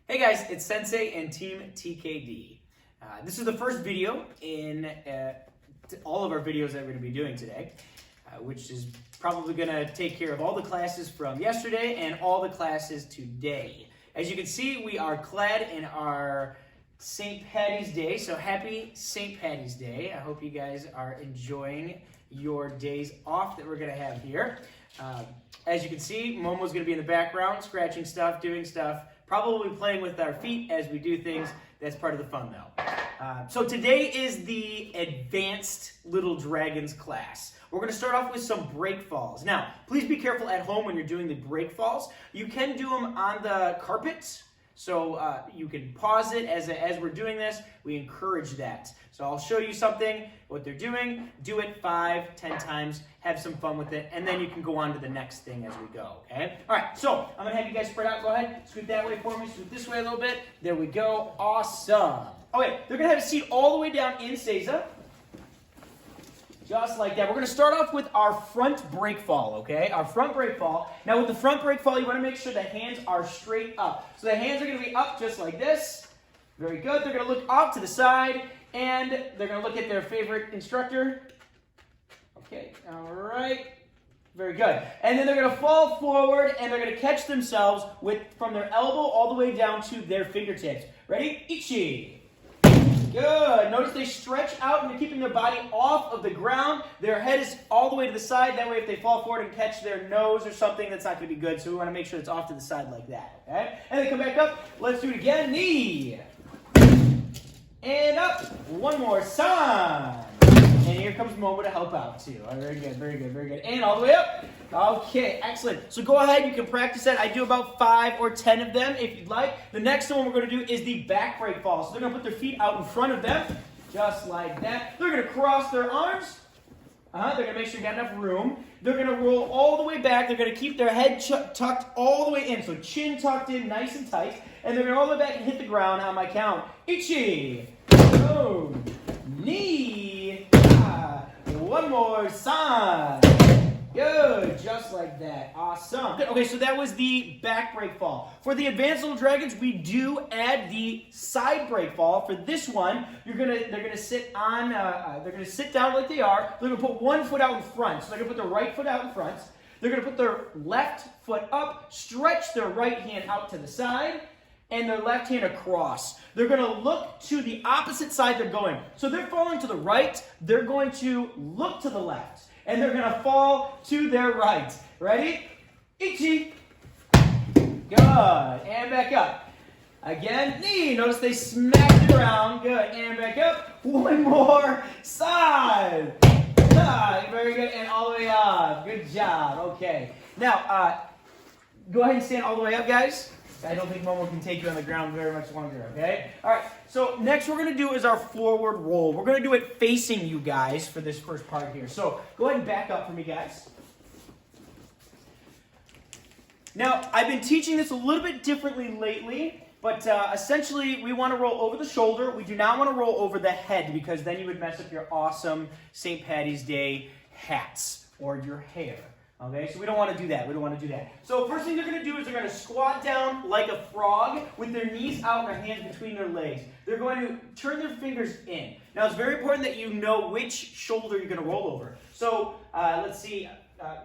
Hey guys, it's Sensei and Team TKD. This is the first video in all of our videos that we're going to be doing today, which is probably going to take care of all the classes from yesterday and all the classes today. As you can see, we are clad in our St. Patty's Day, so happy St. Patty's Day. I hope you guys are enjoying your days off that we're going to have here. As you can see, Momo's going to be in the background, scratching stuff, doing stuff, probably playing with our feet as we do things. That's part of the fun, though. So today is the advanced Lil'Dragons class. We're going to start off with some break falls. Now, please be careful at home when you're doing the break falls. You can do them on the carpet, so you can pause it as we're doing this. We encourage that. So I'll show you something, what they're doing. Do it 5, 10 times. Have some fun with it, and then you can go on to the next thing as we go, okay? All right, so I'm going to have you guys spread out. Go ahead. Scoot that way for me. Scoot this way a little bit. There we go. Awesome. Okay, they're going to have a seat all the way down in Seiza. Just like that. We're going to start off with our front break fall, okay? Our front break fall. Now, with the front break fall, you want to make sure the hands are straight up. So the hands are going to be up just like this. Very good. They're going to look off to the side, and they're going to look at their favorite instructor. Okay, all right. Very good. And then they're going to fall forward, and they're going to catch themselves from their elbow all the way down to their fingertips. Ready? Ichi. Good. Notice they stretch out and they're keeping their body off of the ground. Their head is all the way to the side. That way, if they fall forward and catch their nose or something, that's not going to be good. So we want to make sure it's off to the side like that. Okay? And then come back up. Let's do it again. Knee. And up. One more time. And here comes Momo to help out too. All right, very good, very good, very good. And all the way up. Okay, excellent. So go ahead, you can practice that. I do about 5 or 10 of them if you'd like. The next one we're going to do is the back break fall. So they're going to put their feet out in front of them, just like that. They're going to cross their arms. They're going to make sure you got enough room. They're going to roll all the way back. They're going to keep their head tucked all the way in. So chin tucked in nice and tight. And they're going to all the way back and hit the ground on my count. Ichi. Boom. Knee. One more side. Good, just like that. Awesome. Okay, so that was the back break fall. For the advanced Lil'Dragons, we do add the side break fall. For this one, they're gonna sit on. They're gonna sit down like they are. They're gonna put one foot out in front. So they're gonna put their right foot out in front. They're gonna put their left foot up, stretch their right hand out to the side, and their left hand across. They're going to look to the opposite side they're going. So they're falling to the right. They're going to look to the left. And they're going to fall to their right. Ready? Ichi. Good. And back up. Again, knee. Notice they smacked it around. Good. And back up. One more side. Very good. And all the way up. Good job. Okay. Now, go ahead and stand all the way up, guys. I don't think Momo can take you on the ground very much longer, okay? All right, so next we're going to do is our forward roll. We're going to do it facing you guys for this first part here. So go ahead and back up for me, guys. Now, I've been teaching this a little bit differently lately, but essentially we want to roll over the shoulder. We do not want to roll over the head because then you would mess up your awesome St. Patty's Day hats or your hair. Okay, so we don't want to do that. We don't want to do that. So first thing they're going to do is they're going to squat down like a frog with their knees out and their hands between their legs. They're going to turn their fingers in. Now, it's very important that you know which shoulder you're going to roll over. So let's see.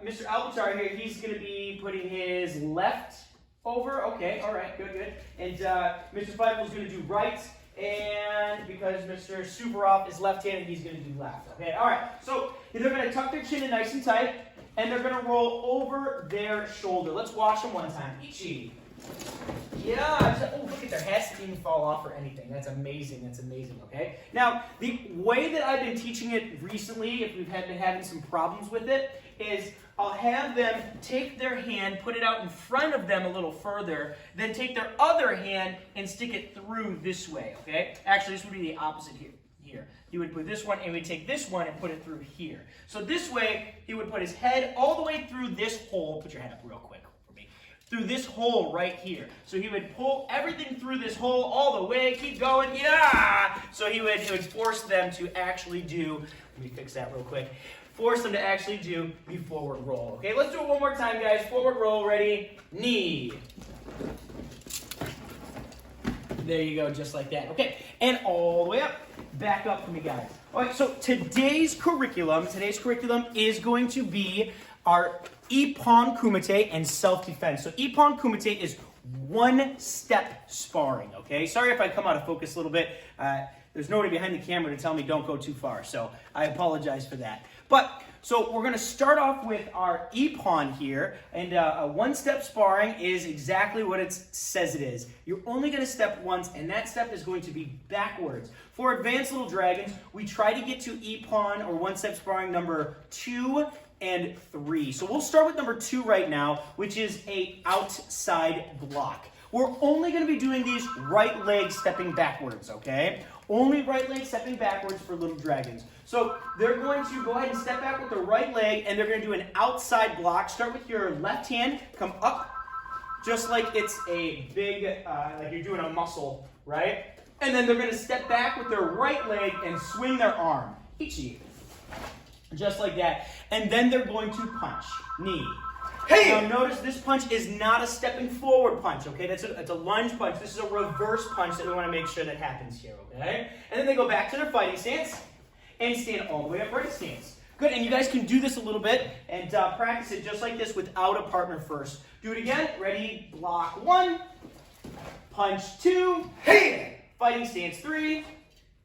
Mr. Albertar here, he's going to be putting his left over. Okay, all right, good, good. And Mr. Feifel is going to do right. And because Mr. Suvorov is left-handed, he's going to do left. Okay, all right. So they're going to tuck their chin in nice and tight. And they're going to roll over their shoulder. Let's watch them one time. Ichi. Yeah. Oh, look at their hats didn't even fall off or anything. That's amazing. That's amazing, okay? Now, the way that I've been teaching it recently, if we've been having some problems with it, is I'll have them take their hand, put it out in front of them a little further, then take their other hand and stick it through this way, okay? Actually, this would be the opposite here. He would put this one, and we'd take this one and put it through here. So this way, he would put his head all the way through this hole. Put your head up real quick for me. Through this hole right here. So he would pull everything through this hole all the way. Keep going. Yeah! So it would force them to actually do, let me fix that real quick. Force them to actually do the forward roll. Okay, let's do it one more time, guys. Forward roll, ready? Knee. There you go, just like that. Okay, and all the way up. Back up for me, guys. All right, so today's curriculum is going to be our ippon kumite and self-defense. So ippon kumite is one-step sparring, okay? Sorry if I come out of focus a little bit. There's nobody behind the camera to tell me don't go too far, so I apologize for that. But, so we're going to start off with our ippon here, and a one-step sparring is exactly what it says it is. You're only going to step once, and that step is going to be backwards. For advanced little dragons, we try to get to ippon, or one-step sparring, number 2 and 3. So we'll start with number 2 right now, which is a outside block. We're only going to be doing these right leg stepping backwards, okay? Only right leg stepping backwards for little dragons. So they're going to go ahead and step back with their right leg, and they're going to do an outside block. Start with your left hand, come up, just like it's a big, like you're doing a muscle, right? And then they're going to step back with their right leg and swing their arm. Ichi. Just like that. And then they're going to punch. Knee. Hey! Now notice this punch is not a stepping forward punch, okay? It's a lunge punch. This is a reverse punch that we want to make sure that happens here, okay? And then they go back to their fighting stance and stand all the way up right stance. Good, and you guys can do this a little bit and practice it just like this without a partner first. Do it again. Ready? Block 1. Punch 2. Hey! Fighting stance 3.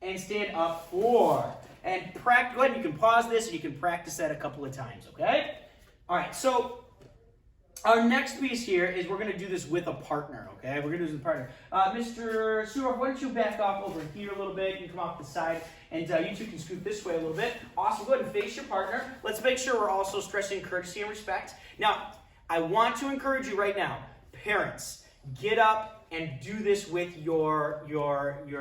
And stand up 4. And go ahead and you can pause this and you can practice that a couple of times, okay? All right, so our next piece here is we're going to do this with a partner, okay? We're going to do this with a partner. Mr. Seward, why don't you back off over here a little bit? You can come off the side, and you two can scoot this way a little bit. Awesome. Go ahead and face your partner. Let's make sure we're also stressing courtesy and respect. Now, I want to encourage you right now, parents, get up and do this with your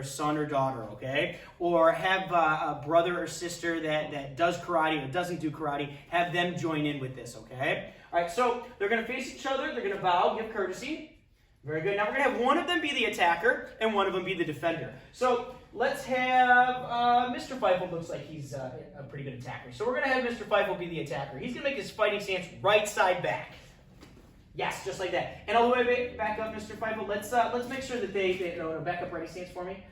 son or daughter, okay? Or have a brother or sister that does karate or doesn't do karate. Have them join in with this, okay? All right, so they're going to face each other. They're going to bow, give courtesy. Very good. Now we're going to have one of them be the attacker and one of them be the defender. So let's have Mr. Feifel. Looks like he's a pretty good attacker. So we're going to have Mr. Feifel be the attacker. He's going to make his fighting stance right side back. Yes, just like that. And all the way back up, Mr. Feifel. Let's make sure that they back up ready stance for me.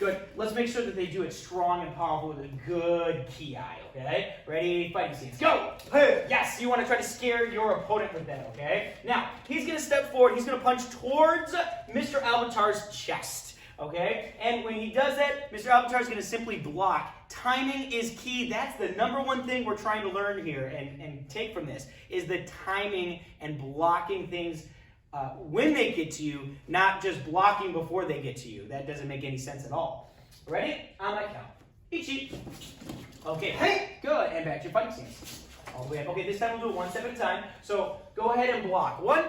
Good. Let's make sure that they do it strong and powerful with a good ki, okay? Ready, fighting stance. Go! Hey. Yes, you want to try to scare your opponent with that, okay? Now, he's going to step forward. He's going to punch towards Mr. Albatar's chest, okay? And when he does that, Mr. Albatar is going to simply block. Timing is key. That's the number one thing we're trying to learn here and take from this, is the timing and blocking things when they get to you, not just blocking before they get to you. That doesn't make any sense at all. Ready? On my count. Ichi. Okay, hey, good. And back to your fighting stance. All the way up. Okay, this time we'll do it one step at a time. So go ahead and block. 1.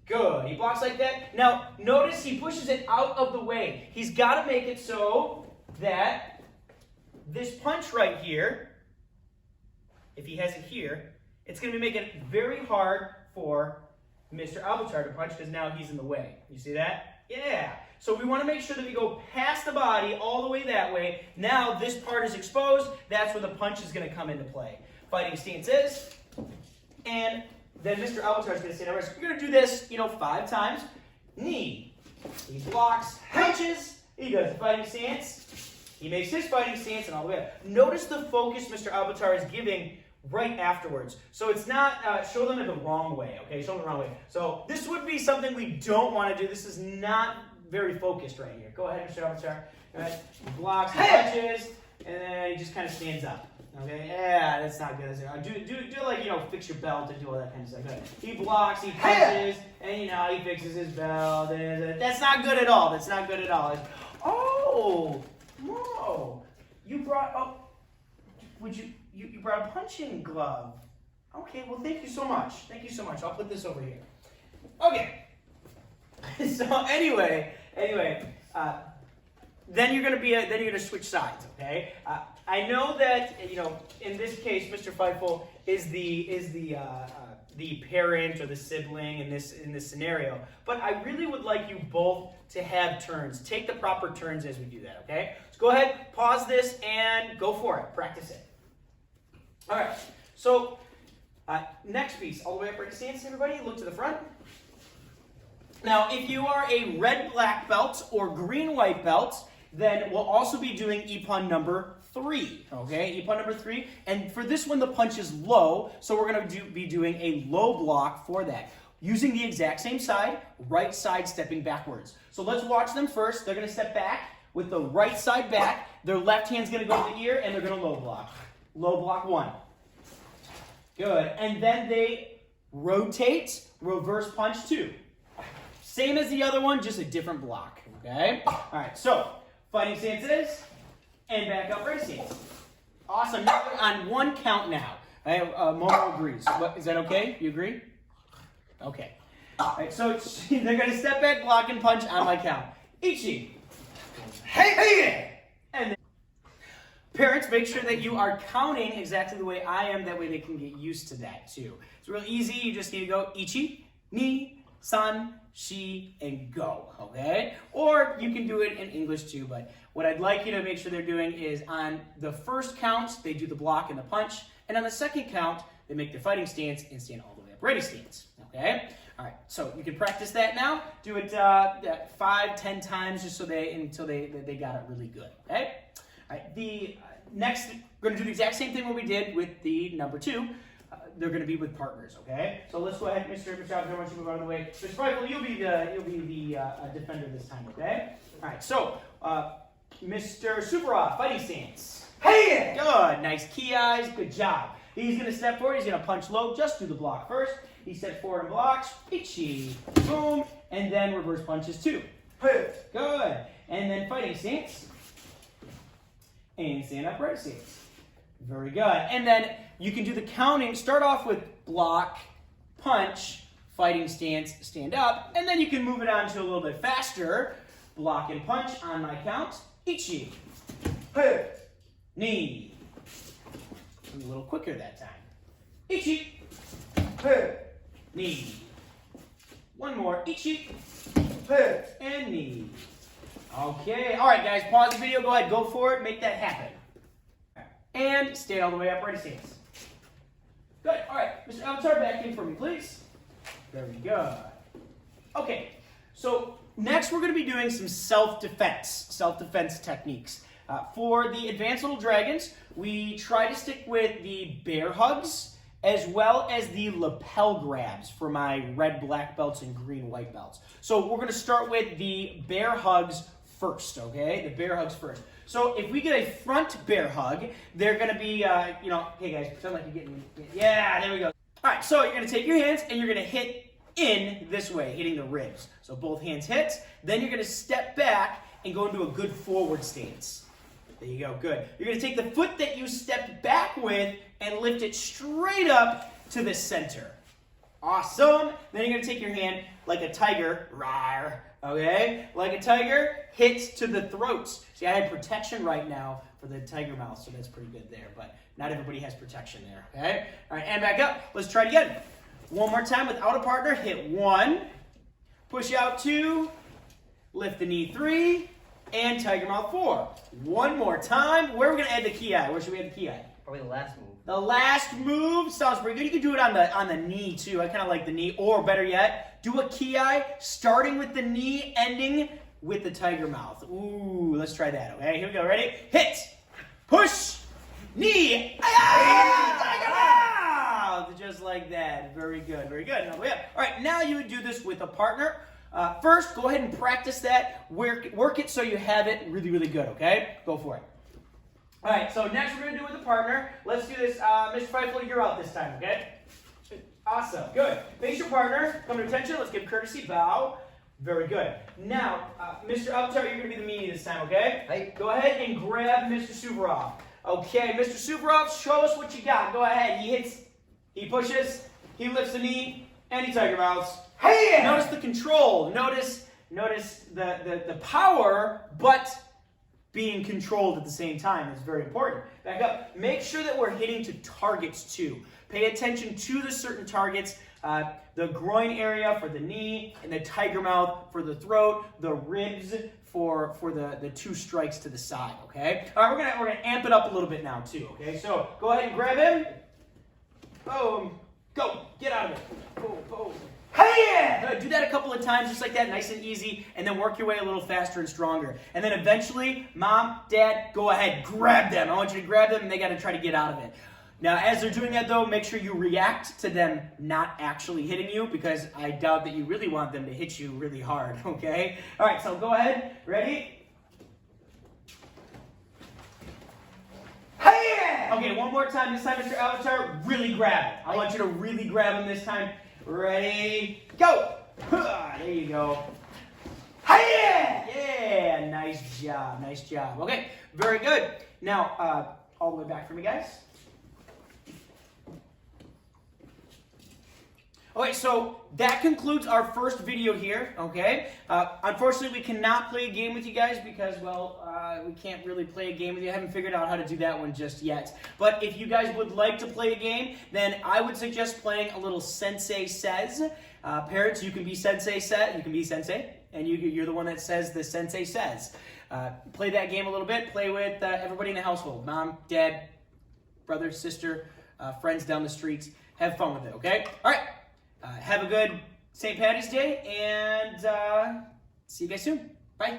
Good. He blocks like that. Now, notice he pushes it out of the way. He's got to make it so that this punch right here, if he has it here, it's going to be making it very hard for Mr. Albatar to punch because now he's in the way. You see that? Yeah. So we want to make sure that we go past the body all the way that way. Now this part is exposed. That's where the punch is going to come into play. Fighting stance is, and then Mr. Albatar is going to stand over. So we're going to do this, 5 times. Knee. He blocks, punches. He does the fighting stance. He makes his fighting stance and all the way up. Notice the focus Mr. Albatar is giving right afterwards. So it's not, show them it the wrong way, okay? Show them the wrong way. So this would be something we don't want to do. This is not very focused right here. Go ahead, Mr. Albatar. Go ahead. He blocks, he punches, and then he just kind of stands up. Okay, yeah, that's not good. Do like, fix your belt and do all that kind of stuff. Good. He blocks, he punches, and he fixes his belt. That's not good at all. That's not good at all. Oh, whoa. You brought, you brought a punching glove. Okay, well, thank you so much. Thank you so much. I'll put this over here. Okay. So anyway, then you're gonna switch sides, okay? I know that in this case, Mr. Feifel is the parent or the sibling in this scenario, but I really would like you both to have turns. Take the proper turns as we do that, okay? So go ahead, pause this, and go for it. Practice it. All right. So next piece, all the way up, right stance, everybody. Look to the front. Now, if you are a red black belt or green white belt, then we'll also be doing EPON number 3, okay? EPON number 3, and for this one, the punch is low, so we're going to be doing a low block for that. Using the exact same side, right side stepping backwards. So let's watch them first. They're going to step back with the right side back. Their left hand's going to go to the ear, and they're going to low block. Low block 1. Good. And then they rotate, reverse punch 2. Same as the other one, just a different block, okay? All right, so fighting stances, and back up ready stance. Awesome. Now we're on 1 count now. Momo agrees. Is that okay? You agree? Okay. All right, so they're going to step back, block, and punch on my count. Ichi. Hey! And then, parents, make sure that you are counting exactly the way I am. That way they can get used to that, too. It's real easy. You just need to go Ichi, ni, san, shi, and go, okay? Or you can do it in English, too. But what I'd like you to make sure they're doing is on the first count, they do the block and the punch. And on the second count, they make their fighting stance and stand all the way up. Ready stance. Okay? All right, so you can practice that now. Do it 5, 10 times just so until they got it really good. Okay? All right, the next, we're going to do the exact same thing what we did with the number 2. They're going to be with partners, okay? So let's go ahead, Mr. Bishop, I want you to move out of the way. Mr. Freifel, you'll be the defender this time, okay? All right, so Mr. Suvarov, fighting stance. Hey! Good, nice key eyes, good job. He's going to step forward, he's going to punch low, just do the block first. He steps forward and blocks, Ichi, boom, and then reverse punches 2. Good. And then fighting stance. And stand up right stance. Very good. And then you can do the counting. Start off with block, punch, fighting stance, stand up, and then you can move it on to a little bit faster. Block and punch on my count. Ichi, knee. A little quicker that time. Ichi, knee. One more. Ichi, and knee. Okay. All right, guys. Pause the video. Go ahead. Go for it. Make that happen. And stand all the way up. Ready stance. Good. All right. Mr. Avatar, back in for me, please. Very good. Okay. So next we're going to be doing some self-defense techniques. For the advanced Lil'Dragons, we try to stick with the bear hugs as well as the lapel grabs for my red black belts and green white belts. So we're going to start with the bear hugs first, okay? The bear hugs first. So if we get a front bear hug, they're going to be, hey guys, pretend like you're getting, yeah, there we go. All right, so you're going to take your hands and you're going to hit in this way, hitting the ribs. So both hands hit. Then you're going to step back and go into a good forward stance. There you go, good. You're going to take the foot that you stepped back with and lift it straight up to the center. Awesome. Then you're going to take your hand like a tiger, rawr, okay? Like a tiger, hit to the throat. See, I had protection right now for the tiger mouth, so that's pretty good there, but not everybody has protection there, okay? All right, and back up. Let's try it again. One more time without a partner. Hit 1, push out 2, lift the knee 3, and tiger mouth 4. One more time. Where are we going to add the ki? Where should we add the ki? Probably the last move. The last move sounds pretty good. You can do it on the knee too. I kind of like the knee. Or better yet, do a ki starting with the knee, ending with the tiger mouth. Ooh, let's try that. Okay, here we go. Ready? Hit, push, knee, tiger mouth. Just like that. Very good. Very good. All right, now you would do this with a partner. First, go ahead and practice that. Work it so you have it really, really good, okay? Go for it. All right, so next we're going to do it with a partner. Let's do this. Mr. Feifel, you're out this time, okay? Awesome. Good. Face your partner. Come to attention. Let's give courtesy. Bow. Very good. Now, Mr. Avatar, you're going to be the meanie this time, okay? Hey. Go ahead and grab Mr. Suvarov. Okay, Mr. Suvarov, show us what you got. Go ahead. He hits, he pushes, he lifts the knee, and he tiger mouths. Hey! Notice the control. Notice the power, but being controlled at the same time is very important. Back up. Make sure that we're hitting to targets too. Pay attention to the certain targets. The groin area for the knee, and the tiger mouth for the throat, the ribs for the 2 strikes to the side. Okay. All right. We're gonna amp it up a little bit now too. Okay. So go ahead and grab him. Boom. Go. Get out of it. Boom. Boom. Hey! Do that a couple of times, just like that, nice and easy, and then work your way a little faster and stronger. And then eventually, mom, dad, go ahead, grab them. I want you to grab them, and they got to try to get out of it. Now, as they're doing that, though, make sure you react to them not actually hitting you, because I doubt that you really want them to hit you really hard, okay? All right, so go ahead. Ready? Hey! Okay, one more time. This time, Mr. Avatar, really grab it. I want you to really grab them this time. Ready? Go! There you go. Hey! Yeah, nice job, nice job. Okay, very good. Now, all the way back for me, guys. Okay, so that concludes our first video here, okay? Unfortunately, we cannot play a game with you guys because, well, we can't really play a game with you. I haven't figured out how to do that one just yet. But if you guys would like to play a game, then I would suggest playing a little Sensei Says. Parents, you can be Sensei Says, you can be Sensei, and you're the one that says the Sensei Says. Play that game a little bit. Play with everybody in the household. Mom, dad, brother, sister, friends down the street. Have fun with it, okay? All right. Have a good St. Patty's Day, and see you guys soon. Bye.